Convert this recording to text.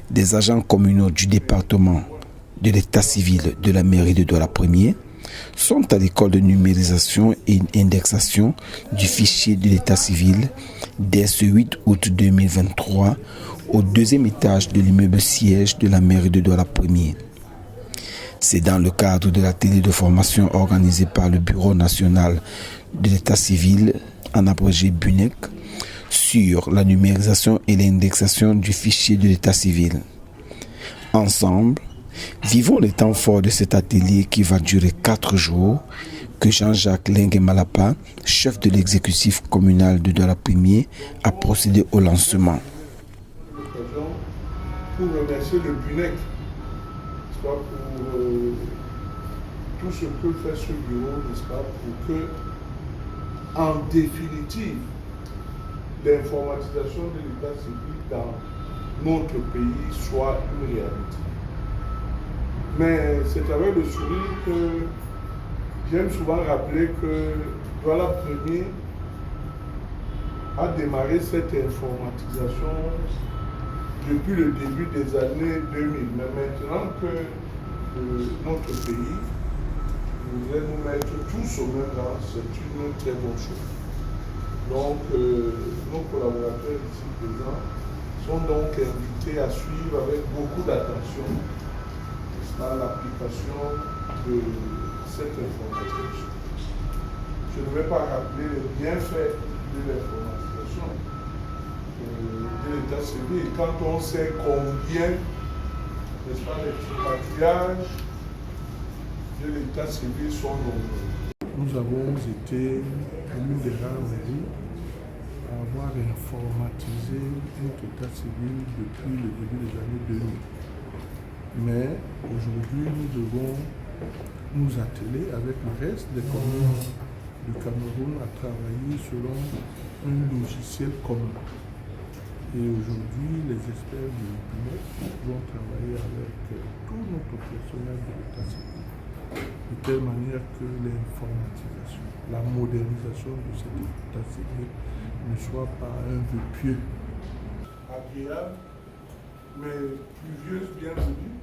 des agents communaux du département de l'état civil de la mairie de Douala 1er sont à l'école de numérisation et indexation du fichier de l'état civil dès ce 8 août 2023 au deuxième étage de l'immeuble siège de la mairie de Douala 1er. C'est dans le cadre de l'atelier de formation organisé par le Bureau national de l'état civil, en abrégé BUNEC, sur la numérisation et l'indexation du fichier de l'état civil. Ensemble, vivons les temps forts de cet atelier qui va durer 4 jours, que Jean-Jacques Lingué-Malapa, chef de l'exécutif communal de Douala 1er, a procédé au lancement. Pour remercier le BUNEC, pour tout ce que fait ce bureau, n'est-ce pas, pour que, en définitive, l'informatisation de l'état civil dans notre pays soit une réalité. Mais c'est avec le sourire que j'aime souvent rappeler que Douala 1er a démarré cette informatisation depuis le début des années 2000. Mais maintenant que notre pays voudrait nous mettre tous au même rang, c'est une très bonne chose. Donc, nos collaborateurs ici présents sont donc invités à suivre avec beaucoup d'attention l'application de cette informatisation. Je ne vais pas rappeler les bienfaits de l'informatisation de l'état civil quand on sait combien, n'est-ce pas, les tripatriages de l'état civil sont nombreux. Nous avons été l'une des rares mairies à avoir informatisé notre état civil depuis le début des années 2000. Mais aujourd'hui, nous devons nous atteler avec le reste des communes du Cameroun à travailler selon un logiciel commun. Et aujourd'hui, les experts du BUNEC vont travailler avec tout notre personnel de l'état civil, de telle manière que l'informatisation, la modernisation de cet état civil ne soit pas un vœu pieux. Agréable, mais pluvieuse, bienvenue.